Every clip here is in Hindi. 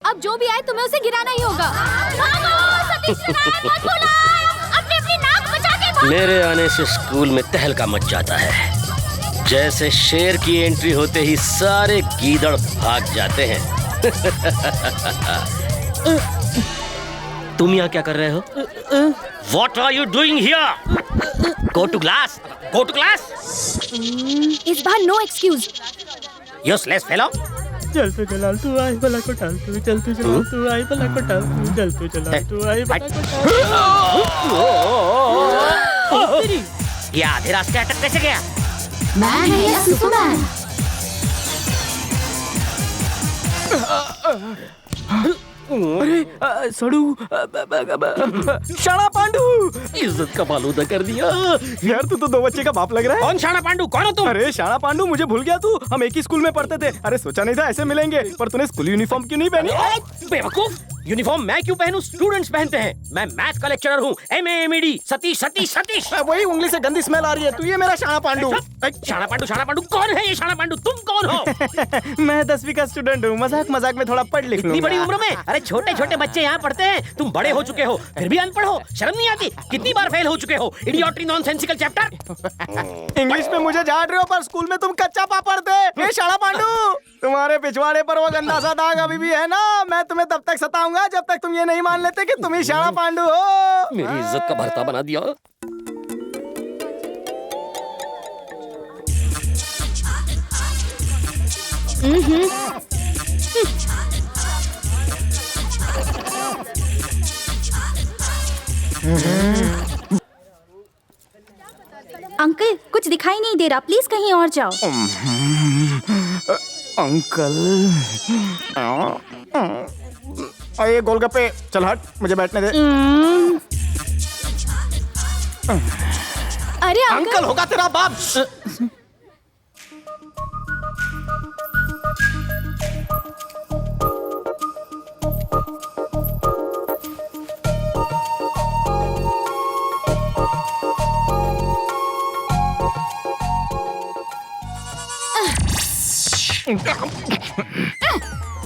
अब जो भी आए तुम्हें उसे गिराना ही होगा। भागो, सतीश नारायण मत बुलाओ, अपनी नाक बचा के भागो। मेरे आने से स्कूल में तहलका मच जाता है। जैसे शेर की एंट्री होते ही सारे गीदड़ भाग जाते हैं। तुम यहाँ क्या कर रहे हो? What are you doing here? Go to class. Go to class. इस बार नो एक्सक्यूज। Useless fellow. चल तू चला तू आई भला को टाल तू चल तू चला तू आई भला को टाल तू चल तू चला तू आई भला को टाल। ये आधे रास्ते अटक कैसे गया? मैन है या सुपरमैन? अरे सड़ू शाणा पांडू, इज्जत का फालूदा कर दिया। यार तू तो दो बच्चे का बाप लग रहा है। कौन शाणा पांडू? कौन हो तुम? अरे शाणा पांडू, मुझे भूल गया तू, हम एक ही स्कूल में पढ़ते थे। अरे सोचा नहीं था ऐसे मिलेंगे, पर तूने स्कूल यूनिफॉर्म क्यों नहीं पहनी? बेवकूफ, यूनिफॉर्म मैं क्यों पहनूं? स्टूडेंट्स पहनते हैं। मैं मैथ का लेक्चरर हूँ, MAMED, सतीश सतीश सतीश। वही उंगली से गंदी स्मेल आ रही है। तू ये मेरा शाणा पांडू। शाणा पांडू कौन है? ये शाणा पांडू तुम कौन हो? मैं 10वीं का स्टूडेंट हूँ, मजाक मजाक में थोड़ा पढ़ लिख इतनी बड़ी लूंगा। उम्र में? अरे छोटे छोटे बच्चे यहाँ पढ़ते हैं, तुम बड़े हो चुके हो फिर भी अनपढ़ हो। शर्म नहीं आती? कितनी बार फेल हो चुके हो? इडियोट्री नॉनसेंसिकल चैप्टर। इंग्लिश में मुझे झाड़ रहे हो, पर स्कूल में तुम कच्चा पापड़ थे। ये शाणा पांडू, तुम्हारे पिछवाड़े पर वो गंदा सा दाग अभी भी है ना। मैं तुम्हें तब तक सताऊंगा जब तक तुम ये नहीं मान लेते कि तुम ही शाणा पांडू हो। मेरी इज्जत का भरता बना दिया। अंकल कुछ दिखाई नहीं दे रहा, प्लीज कहीं और जाओ। अंकल, ये गोलगप्पे, चल हट, मुझे बैठने दे। अरे अंकल होगा तेरा बाप।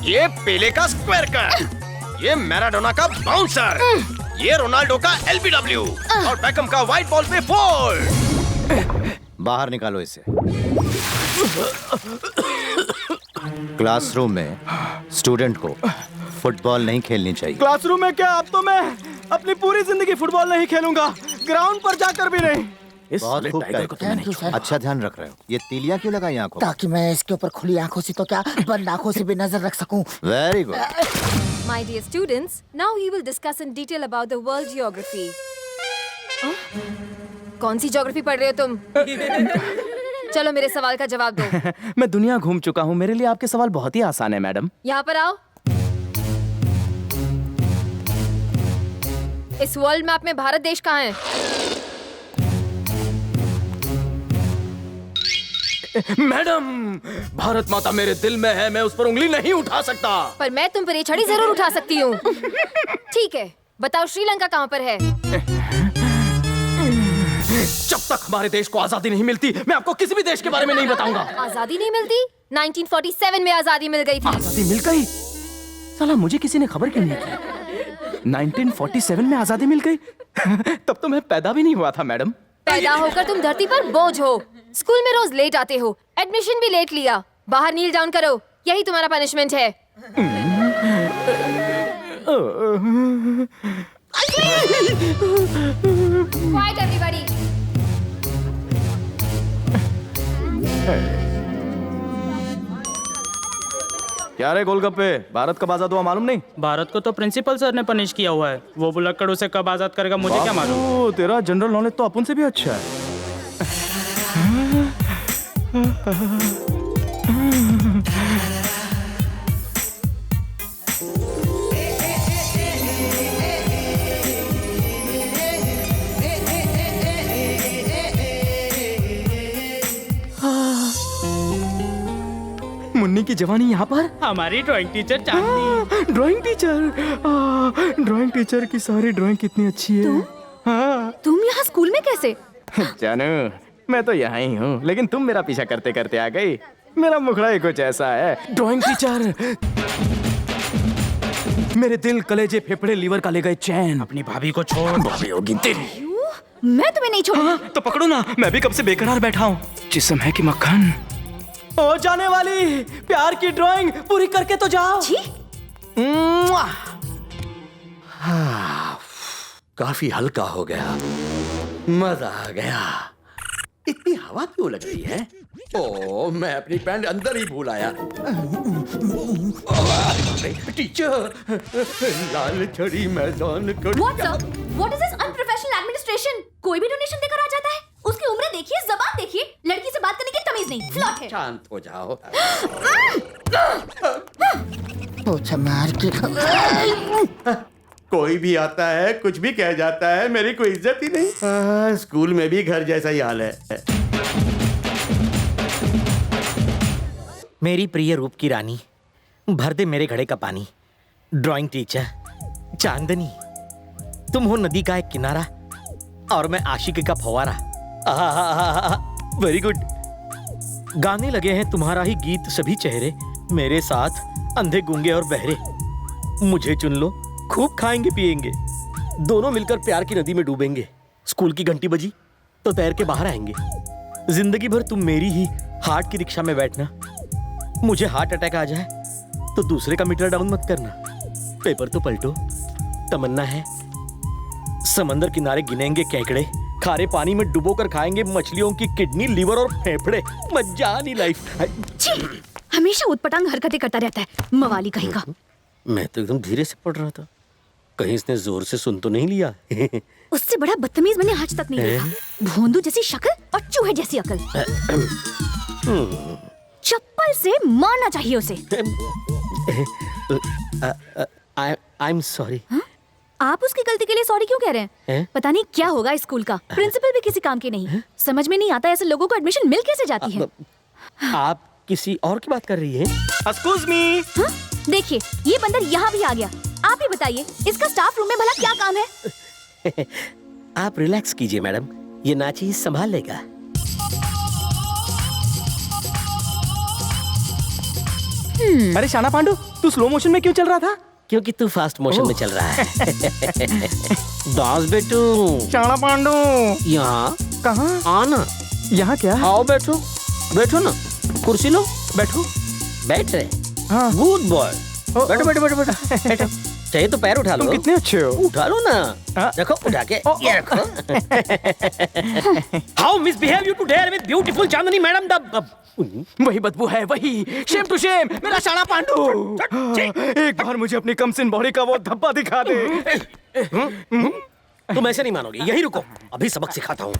ये पेले का स्क्वायर कट, ये मैराडोना का बाउंसर, ये रोनाल्डो का LBW और बेकम का व्हाइट बॉल पे फोल्ड। बाहर निकालो इसे। क्लासरूम में स्टूडेंट को फुटबॉल नहीं खेलनी चाहिए। क्लासरूम में क्या? अब तो मैं अपनी पूरी जिंदगी फुटबॉल नहीं खेलूंगा, ग्राउंड पर जाकर भी नहीं। बहुत खूब टाइगर, अच्छा ध्यान रख रहे हो। ये तीलियां क्यों लगाई आंखों में? ताकि मैं इसके ऊपर खुली आंखों से तो क्या, बंद आंखों से भी नजर रख सकूं। Very good. My dear students, now we will discuss in detail about the world geography. कौन सी ज्योग्राफी पढ़ रहे हो तुम? चलो मेरे सवाल का जवाब दो। मैं दुनिया घूम चुका हूँ, मेरे लिए आपके सवाल बहुत ही आसान है मैडम। यहाँ पर आओ। इस वर्ल्ड मैप में भारत देश कहाँ है? मैडम, भारत माता मेरे दिल में है, मैं उस पर उंगली नहीं उठा सकता। पर मैं तुम पर ये छड़ी जरूर उठा सकती हूँ। ठीक है, बताओ श्रीलंका कहाँ पर है? जब तक हमारे देश को आजादी नहीं मिलती, मैं आपको किसी भी देश के बारे में नहीं बताऊंगा। आजादी नहीं मिलती? 1947 में आजादी मिल गई थी। आजादी मिल गई? साला मुझे किसी ने खबर क्यों नहीं की? 1947 में आजादी मिल गई? तब तो मैं पैदा भी नहीं हुआ था मैडम। पैदा होकर तुम धरती पर बोझ हो, स्कूल में रोज लेट आते हो, एडमिशन भी लेट लिया, बाहर नील डाउन करो, यही तुम्हारा पनिशमेंट है। Quiet everybody. क्या रे गोलगप्पे, भारत कब आजाद हुआ मालूम नहीं? भारत को तो प्रिंसिपल सर ने पनिश किया हुआ है। वो बुलक्कड़ उसे कब आजाद करेगा मुझे क्या मालूम। तेरा जनरल नॉलेज तो अपन से भी अच्छा है। मुन्नी की जवानी यहाँ पर। हमारी ड्राइंग टीचर चांदनी। ड्राइंग टीचर की सारी ड्राइंग कितनी अच्छी है। तुम यहाँ स्कूल में कैसे? जानू, मैं तो यहाँ ही हूँ, लेकिन तुम मेरा पीछा करते करते आ गई। मेरा मुखड़ा ही कुछ ऐसा है। ड्राइंग टीचर, मेरे दिल, कलेजे, फेफड़े, लीवर का ले गए चैन। अपनी भाभी को छोड़। भाभी होगी तेरी। मैं तुम्हें नहीं छोड़ूंगा। तो पकड़ो ना, मैं भी कब से बेकरार बैठा हूँ। जिस्म है कि मक्खन। ओ जाने वाली, प्यार की ड्राइंग पूरी करके तो जाओ। छी। काफी हल्का हो गया, मजा आ गया। इतनी हवा क्यों लग रही है? ओ, मैं अपनी पैंट अंदर ही भूल आया। टीचर, लाल छड़ी मैदान कर। What sir? What is this unprofessional administration? कोई भी डोनेशन देकर आ जाता है। उसकी उम्र देखिए, जबान देखिए, लड़की से बात करने की तमीज नहीं। फ्लॉट है। शांत हो जाओ। पूछा मार के। कोई भी आता है, कुछ भी कह जाता है, मेरी कोई इज्जत ही नहीं। स्कूल में भी घर जैसा ही हाल है। मेरी प्रिय रूप की रानी, भर दे मेरे घड़े का पानी। ड्राइंग टीचर चांदनी, तुम हो नदी का एक किनारा और मैं आशिक का फव्वारा। Very good. गाने लगे हैं तुम्हारा ही गीत सभी चेहरे, मेरे साथ अंधे गूंगे और बहरे। मुझे चुन लो, खूब खाएंगे पिएंगे, दोनों मिलकर प्यार की नदी में डूबेंगे। स्कूल की घंटी बजी तो तैर के बाहर आएंगे। जिंदगी भर तुम मेरी ही हार्ट की रिक्शा में बैठना। मुझे हार्ट अटैक आ जाए तो दूसरे का मीटर डाउन मत करना। पेपर तो पलटो। तमन्ना है समंदर किनारे गिनेंगे केकड़े, खारे पानी में डुबो कर खाएंगे मछलियों की किडनी, लीवर और फेफड़े। मजानी लाइफ। छी। हमेशा उटपटांग हरकतें करता रहता है, मवाली कहीं का। मैं तो एकदम धीरे से पढ़ रहा था, कहीं इसने जोर से सुन तो नहीं लिया। उससे बड़ा बदतमीज मैंने आज तक नहीं देखा। भोंदू जैसी शक्ल और चूहे जैसी अकल। चप्पल से मारना चाहिए उसे। I am sorry. आप उसकी गलती के लिए सॉरी क्यों कह रहे हैं? पता नहीं क्या होगा इस स्कूल का। प्रिंसिपल भी किसी काम के नहीं। समझ में नहीं आता ऐसे लोगों को एडमिशन मिल कैसे जाती है। आप किसी और की बात कर रही हैं? Excuse me। देखिए, ये बंदर यहाँ भी आ गया। आप ही बताइए, इसका स्टाफ रूम में भला क्या काम है? आप रिलैक्स कीजिए मैडम, ये नाची संभाल लेगा। अरे शाना पांडू, तू स्लो मोशन में क्यों चल रहा था? क्योंकि तू फास्ट मोशन में चल रहा है। दास बेटू। शाना पांडू। यहाँ कहाँ? आना। यहाँ क्या? आओ बैठो, बैठो ना, कुर्सी लो, बैठो। बैठ रहे? हाँ। Good boy. बैठो बैठो बैठो बैठो बैठो। चाहिए तो पैर उठा लो। तुम कितने अच्छे हो। उठा लो ना। रखो उठा के। ये रखो। How misbehave you to dare with beautiful Chandni madam the. वही बदबू है, वही। शेम टू शेम, मेरा शाना पांडू। एक बार मुझे अपनी कमसिन बॉडी का वो धब्बा दिखा दे। तुम ऐसे नहीं मानोगे, यही रुको, अभी सबक सिखाता हूँ।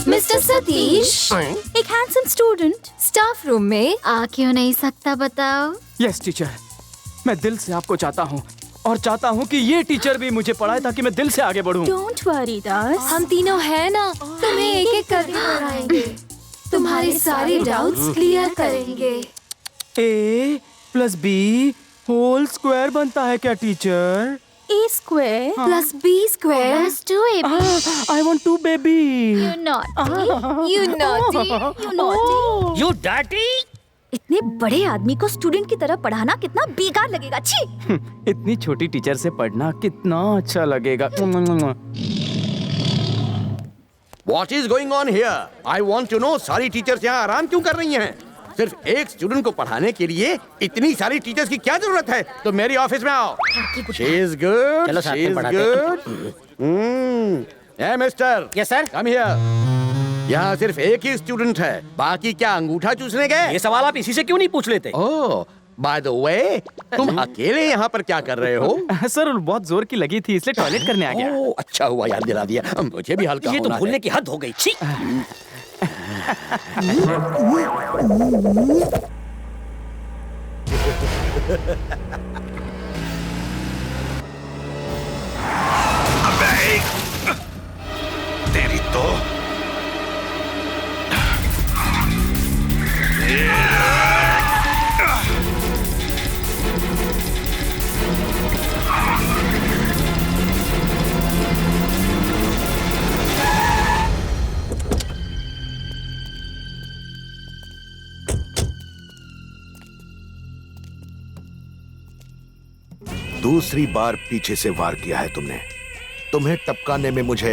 मिस्टर सतीश, एक हैंडसम स्टूडेंट स्टाफ रूम में आ क्यों नहीं सकता बताओ? यस टीचर, मैं दिल से आपको चाहता हूँ और चाहता हूँ कि ये टीचर भी मुझे पढ़ाए ताकि मैं दिल से आगे बढ़ूँ। डोंट वरी दास, हम तीनों हैं ना, तुम्हें एक एक करके पढ़ाएंगे, तुम्हारे सारे डाउट्स क्लियर करेंगे। A plus B whole square बनता है क्या teacher? A square plus B square plus 2AB। I want to baby। You naughty, you naughty. you naughty। You dirty? इतने बड़े आदमी को स्टूडेंट की तरह पढ़ाना कितना बेकार लगेगा। छी। इतनी छोटी टीचर से पढ़ना कितना अच्छा लगेगा। What is going on here? I want to know, सारी टीचर्स यहाँ आराम क्यों कर रही हैं? सिर्फ एक स्टूडेंट को पढ़ाने के लिए इतनी सारी टीचर्स की क्या जरूरत है? तो मेरी ऑफिस में आओ। She is good. चलो साथ She में is पढ़ाते good. Hey mister. Yes sir. Come here. यहाँ सिर्फ एक ही स्टूडेंट है, बाकी क्या अंगूठा चूसने गए? ये सवाल आप इसी से क्यों नहीं पूछ लेते? ओह, बाय द वे, तुम अकेले यहाँ पर क्या कर रहे हो? सर बहुत जोर की लगी थी इसलिए टॉयलेट करने आ गया। ओह, अच्छा हुआ याद दिला दिया, मुझे भी हल्का ये तो होना है। भूलने की हद हो गई। छी। तेरी तो दूसरी बार पीछे से वार किया है तुमने। तुम्हें टपकाने में मुझे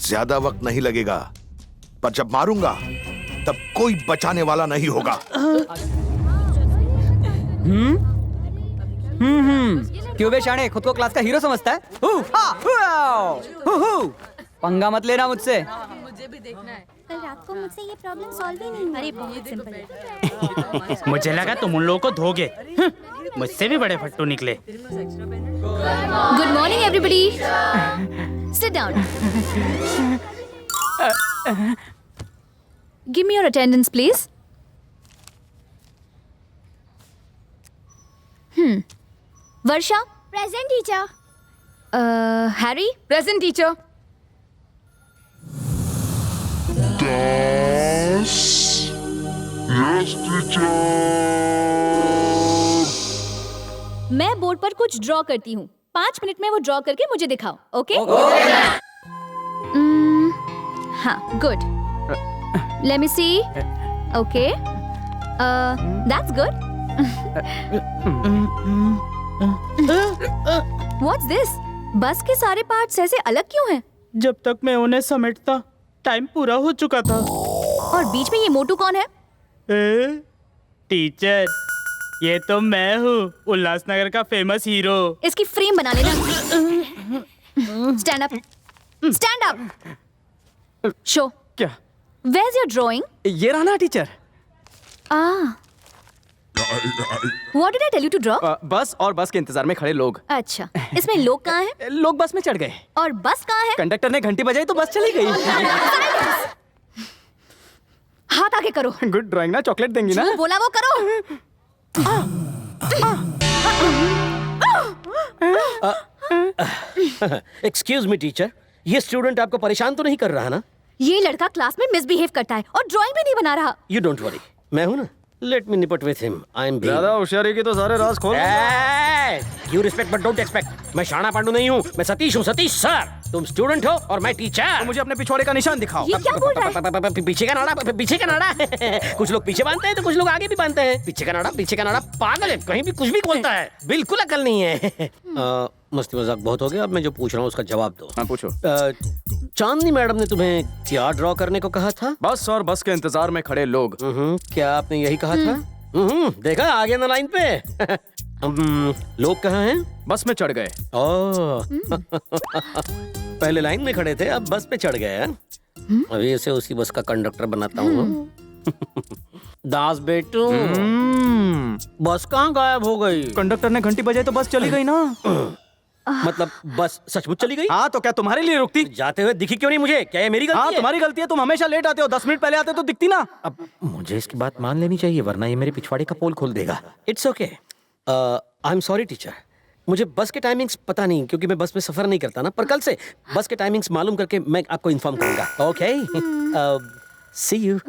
ज्यादा वक्त नहीं लगेगा, पर जब मारूंगा तब कोई बचाने वाला नहीं होगा। क्यों बे शाणे, खुद को क्लास का हीरो समझता है? पंगा मत लेना मुझसे। कल रात को मुझसे ये प्रॉब्लम सॉल्व ही नहीं हुई। अरे बहुत सिंपल है। मुझे लगा तुम उन लोगों को धोगे। मुझसे भी बड़े फट्टू निकले। Good morning everybody. Sit down. Give me your attendance please. Varsha present teacher. Harry present teacher. मैं बोर्ड पर कुछ ड्रॉ करती हूँ, 5 मिनट में वो ड्रॉ करके मुझे दिखाओ। ओके? हाँ, good. Let me see. Okay, that's good. What's this? बस के सारे पार्ट्स ऐसे अलग क्यों हैं? जब तक मैं उन्हें समेटता टाइम पूरा हो चुका था। और बीच में ये मोटू कौन है? टीचर, ये तो मैं हूँ, उल्लासनगर का फेमस हीरो। इसकी फ्रेम बना लेना। Stand up. Stand up. Show. क्या? Where's your drawing? ये रहा ना teacher. What did I tell you to draw? बस और बस के इंतजार में खड़े लोग। अच्छा, इसमें लोग कहाँ हैं? लोग बस में चढ़ गए और बस कहाँ है? कंडक्टर ने घंटी बजाई तो बस चली गई। हाथ आगे करो। गुड ड्राइंग ना, चॉकलेट देंगी ना? जो बोला वो करो। एक्सक्यूज मी टीचर, ये स्टूडेंट आपको परेशान तो नहीं कर रहा ना? ये लड़का क्लास में मिसबिहेव करता है और ड्राइंग भी नहीं बना रहा। यू डोंट वरी, मैं हूं ना। लेट मी निपट विथ हिम। आई एम ज्यादा होशियारी की तो सारे राज खोल। You respect but don't expect. मैं शाणा पांडु नहीं हूँ, मैं सतीश हूँ, सतीश सर। तुम स्टूडेंट हो और मैं टीचर। तो मुझे अपने पिछवाड़े का निशान दिखाओ। ये क्या बोल रहा है? पीछे का नाड़ा, पीछे का नाड़ा। कुछ लोग पीछे बांधते हैं तो कुछ लोग आगे भी बांधते हैं। पीछे का नाड़ा, पीछे का नाड़ा। पागल है, कहीं भी कुछ भी बोलता है, बिल्कुल अकल नहीं है। मस्ती मजाक बहुत हो गया, अब मैं जो पूछ रहा हूँ उसका जवाब दो। हाँ पूछो। चांदनी मैडम ने तुम्हें क्या ड्रॉ करने को कहा था? बस और बस के इंतजार में खड़े लोग। क्या आपने यही कहा था? देखा आगे ना लाइन पे। लोग कहाँ हैं? बस में चढ़ गए। पहले लाइन में खड़े थे, अब बस पे चढ़ गए हैं। अभी इसे उसी बस का कंडक्टर बनाता हूँ। दास बेटू, बस कहाँ गायब हो गई? कंडक्टर ने घंटी बजाई तो बस चली गई ना। मतलब बस सचमुच चली गई? हाँ, तो क्या तुम्हारे लिए रुकती? जाते हुए दिखी क्यों नहीं मुझे? क्या ये मेरी गलती है? तुम्हारी गलती है, तुम हमेशा लेट आते हो। 10 मिनट पहले आते तो दिखती ना। अब मुझे इसकी बात मान लेनी चाहिए, वरना ये मेरे पिछवाड़े का पोल खोल देगा। It's okay. I am sorry teacher, मुझे बस के टाइमिंग्स पता नहीं, क्योंकि मैं बस में सफर नहीं करता ना। पर कल से बस के टाइमिंग्स मालूम करके मैं आपको इन्फॉर्म करूंगा। Okay, see you.